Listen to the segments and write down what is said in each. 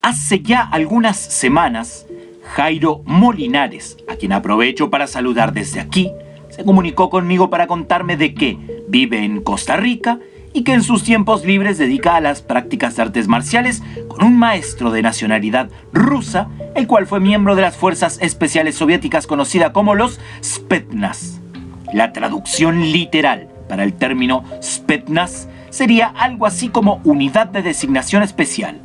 Hace ya algunas semanas, Jairo Molinares, a quien aprovecho para saludar desde aquí, se comunicó conmigo para contarme de que vive en Costa Rica y que en sus tiempos libres dedica a las prácticas de artes marciales con un maestro de nacionalidad rusa, el cual fue miembro de las fuerzas especiales soviéticas conocida como los Spetsnaz. La traducción literal para el término Spetsnaz sería algo así como unidad de designación especial.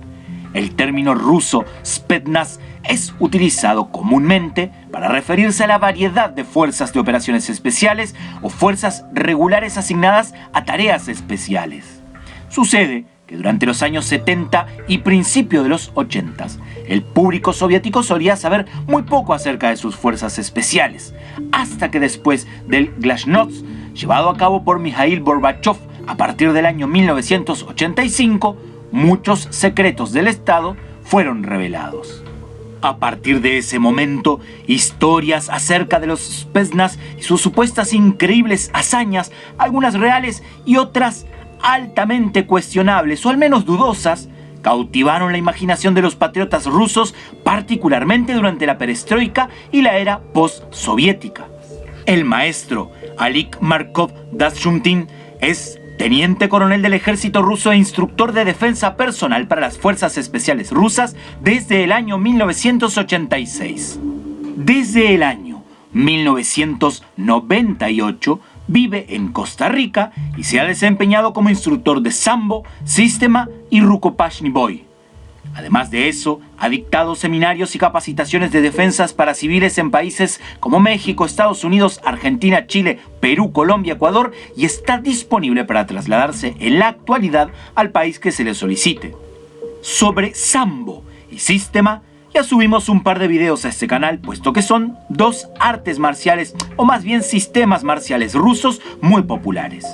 El término ruso Spetsnaz es utilizado comúnmente para referirse a la variedad de fuerzas de operaciones especiales o fuerzas regulares asignadas a tareas especiales. Sucede que durante los años 70 y principio de los 80, el público soviético solía saber muy poco acerca de sus fuerzas especiales, hasta que después del Glasnost, llevado a cabo por Mikhail Gorbachev a partir del año 1985, muchos secretos del Estado fueron revelados. A partir de ese momento, historias acerca de los Spetsnaz y sus supuestas increíbles hazañas, algunas reales y otras altamente cuestionables o al menos dudosas, cautivaron la imaginación de los patriotas rusos, particularmente durante la perestroika y la era post-soviética. El maestro Alik Markov Dashuntin es teniente coronel del ejército ruso e instructor de defensa personal para las fuerzas especiales rusas desde el año 1986. Desde el año 1998 vive en Costa Rica y se ha desempeñado como instructor de Sambo, Sistema y Rukopashny Boy. Además de eso, ha dictado seminarios y capacitaciones de defensas para civiles en países como México, Estados Unidos, Argentina, Chile, Perú, Colombia, Ecuador y está disponible para trasladarse en la actualidad al país que se le solicite. Sobre Sambo y Sistema, ya subimos un par de videos a este canal, puesto que son dos artes marciales, o más bien sistemas marciales rusos muy populares.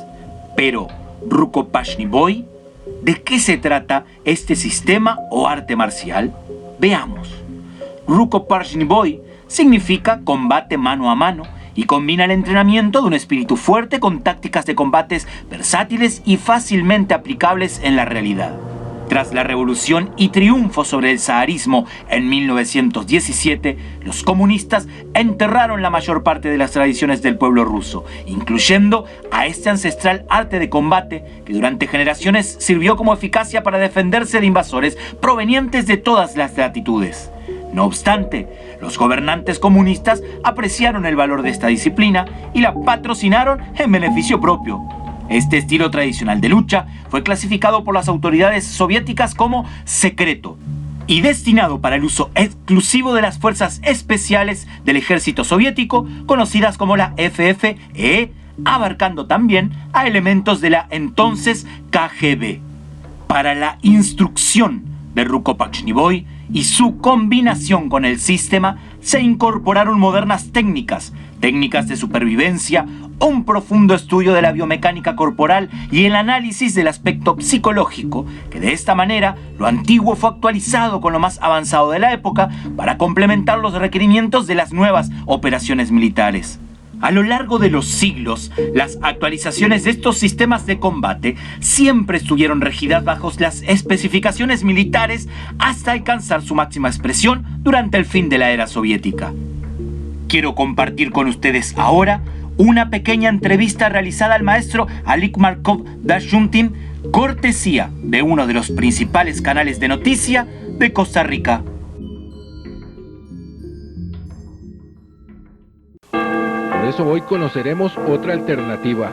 Pero, Rukopashny Boy, ¿de qué se trata este sistema o arte marcial? Veamos. Rukopashny Boy significa combate mano a mano y combina el entrenamiento de un espíritu fuerte con tácticas de combates versátiles y fácilmente aplicables en la realidad. Tras la revolución y triunfo sobre el zaharismo en 1917, los comunistas enterraron la mayor parte de las tradiciones del pueblo ruso, incluyendo a este ancestral arte de combate que durante generaciones sirvió como eficacia para defenderse de invasores provenientes de todas las latitudes. No obstante, los gobernantes comunistas apreciaron el valor de esta disciplina y la patrocinaron en beneficio propio. Este estilo tradicional de lucha fue clasificado por las autoridades soviéticas como secreto y destinado para el uso exclusivo de las fuerzas especiales del ejército soviético, conocidas como la FFE, abarcando también a elementos de la entonces KGB. Para la instrucción de Rukopashny Boy y su combinación con el sistema, se incorporaron modernas técnicas de supervivencia, un profundo estudio de la biomecánica corporal y el análisis del aspecto psicológico, que de esta manera lo antiguo fue actualizado con lo más avanzado de la época para complementar los requerimientos de las nuevas operaciones militares. A lo largo de los siglos, las actualizaciones de estos sistemas de combate siempre estuvieron regidas bajo las especificaciones militares hasta alcanzar su máxima expresión durante el fin de la era soviética. Quiero compartir con ustedes ahora una pequeña entrevista realizada al maestro Alik Markov Dashuntin, cortesía de uno de los principales canales de noticia de Costa Rica. Por eso hoy conoceremos otra alternativa.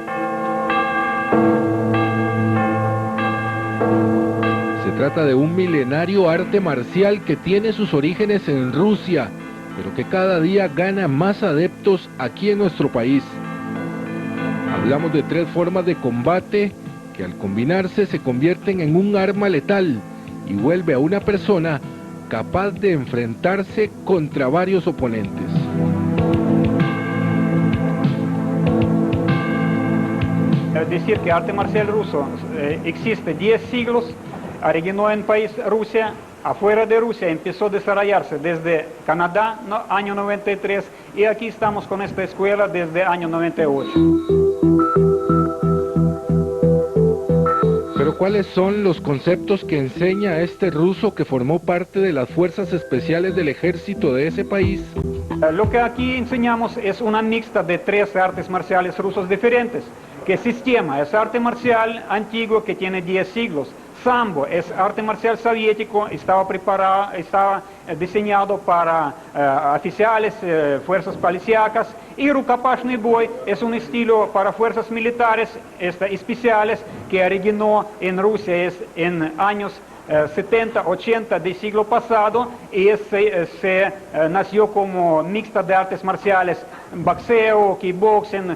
Se trata de un milenario arte marcial que tiene sus orígenes en Rusia, pero que cada día gana más adeptos aquí en nuestro país. Hablamos de tres formas de combate que al combinarse se convierten en un arma letal y vuelve a una persona capaz de enfrentarse contra varios oponentes. Es decir, que arte marcial ruso existe 10 siglos, originó en país Rusia, afuera de Rusia empezó a desarrollarse desde Canadá, año 93, y aquí estamos con esta escuela desde año 98. Pero ¿cuáles son los conceptos que enseña este ruso que formó parte de las fuerzas especiales del ejército de ese país? Lo que aquí enseñamos es una mixta de 3 artes marciales rusos diferentes. ¿Qué sistema? Es arte marcial antiguo que tiene 10 siglos. Sambo es arte marcial soviético, estaba diseñado para oficiales, fuerzas policíacas, y Rukopashny Boy es un estilo para fuerzas militares especiales que originó en Rusia en años 70, 80 del siglo pasado, y se nació como mixta de artes marciales, boxeo, kickboxing,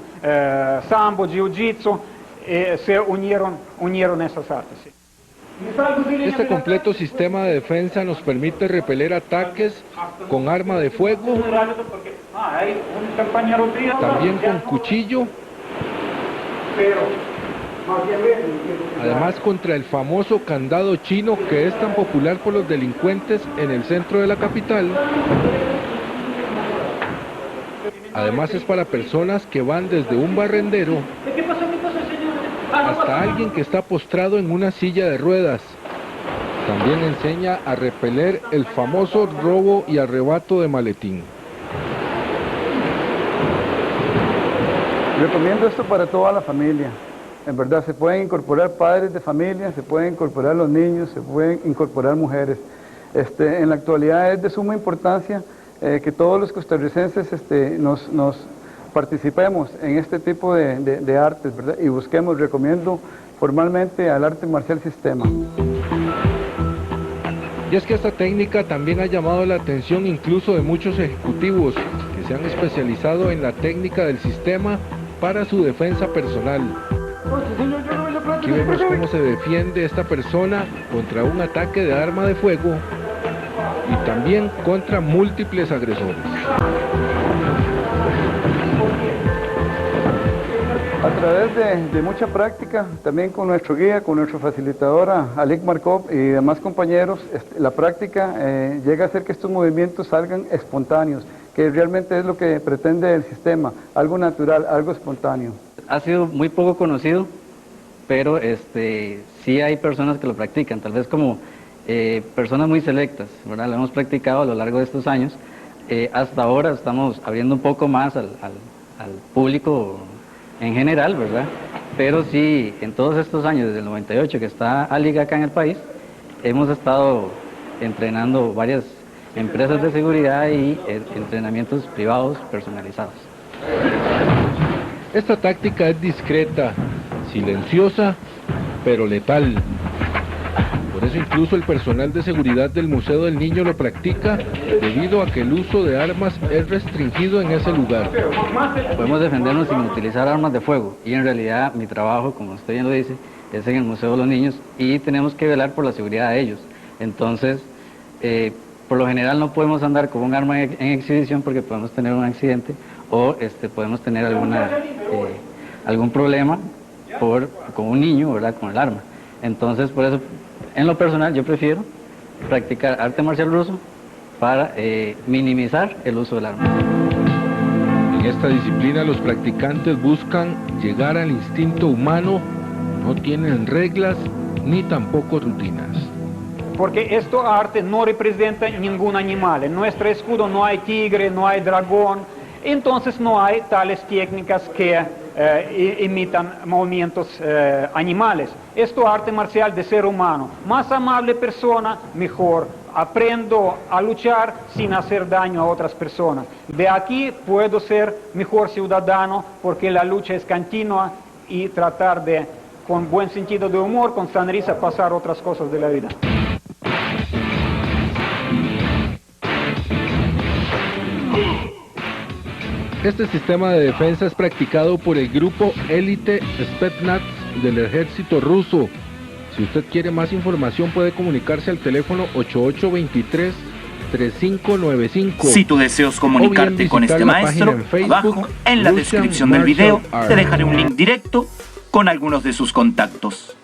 sambo, jiu-jitsu, se unieron esas artes. Sí. Este completo sistema de defensa nos permite repeler ataques con arma de fuego, también con cuchillo, además contra el famoso candado chino que es tan popular por los delincuentes en el centro de la capital. Además es para personas que van desde un barrendero hasta alguien que está postrado en una silla de ruedas. También enseña a repeler el famoso robo y arrebato de maletín. Recomiendo esto para toda la familia. En verdad, se pueden incorporar padres de familia, se pueden incorporar los niños, se pueden incorporar mujeres. En la actualidad es de suma importancia que todos los costarricenses nos participemos en este tipo de artes, ¿verdad? Y recomiendo formalmente al arte marcial sistema. Y es que esta técnica también ha llamado la atención incluso de muchos ejecutivos que se han especializado en la técnica del sistema para su defensa personal. Aquí vemos cómo se defiende esta persona contra un ataque de arma de fuego y también contra múltiples agresores. A través de mucha práctica, también con nuestro guía, con nuestro facilitadora Alik Markov y demás compañeros, la práctica llega a hacer que estos movimientos salgan espontáneos, que realmente es lo que pretende el sistema, algo natural, algo espontáneo. Ha sido muy poco conocido, pero sí hay personas que lo practican, tal vez como personas muy selectas, ¿verdad? Lo hemos practicado a lo largo de estos años. Hasta ahora estamos abriendo un poco más al público en general, ¿verdad? Pero sí, en todos estos años, desde el 98 que está Ali acá en el país, hemos estado entrenando varias empresas de seguridad y entrenamientos privados personalizados. Esta táctica es discreta, silenciosa, pero letal. Por eso incluso el personal de seguridad del Museo del Niño lo practica, debido a que el uso de armas es restringido en ese lugar. Podemos defendernos sin utilizar armas de fuego, y en realidad mi trabajo, como usted bien lo dice, es en el Museo de los Niños, y tenemos que velar por la seguridad de ellos. Entonces, por lo general no podemos andar con un arma en exhibición porque podemos tener un accidente o podemos tener algún problema con un niño, ¿verdad?, con el arma. Entonces, por eso, en lo personal, yo prefiero practicar arte marcial ruso para minimizar el uso del arma. En esta disciplina los practicantes buscan llegar al instinto humano, no tienen reglas ni tampoco rutinas. Porque este arte no representa ningún animal. En nuestro escudo no hay tigre, no hay dragón, entonces no hay tales técnicas que imitan movimientos animales. Esto es arte marcial de ser humano. Más amable persona, mejor. Aprendo a luchar sin hacer daño a otras personas. De aquí puedo ser mejor ciudadano porque la lucha es continua y tratar de, con buen sentido de humor, con sonrisa, pasar otras cosas de la vida. Este sistema de defensa es practicado por el grupo élite Spetsnaz del ejército ruso. Si usted quiere más información puede comunicarse al teléfono 8823-3595. Si tú deseas comunicarte con este maestro, abajo en la descripción del video te dejaré un link directo con algunos de sus contactos.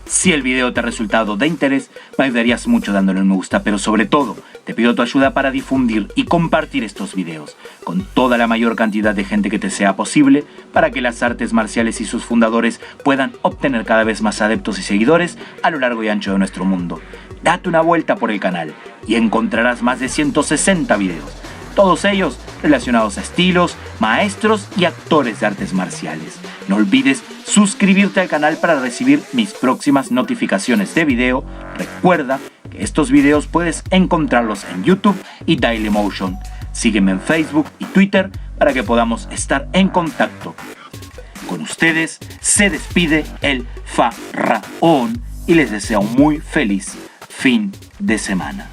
Si el video te ha resultado de interés, me ayudarías mucho dándole un me gusta, pero sobre todo, Te pido tu ayuda para difundir y compartir estos videos con toda la mayor cantidad de gente que te sea posible para que las artes marciales y sus fundadores puedan obtener cada vez más adeptos y seguidores a lo largo y ancho de nuestro mundo. Date una vuelta por el canal y encontrarás más de 160 videos, todos ellos relacionados a estilos, maestros y actores de artes marciales. No olvides suscribirte al canal para recibir mis próximas notificaciones de video. Recuerda que estos videos puedes encontrarlos en YouTube y Dailymotion. Sígueme en Facebook y Twitter para que podamos estar en contacto. Con ustedes se despide el Faraón y les deseo un muy feliz fin de semana.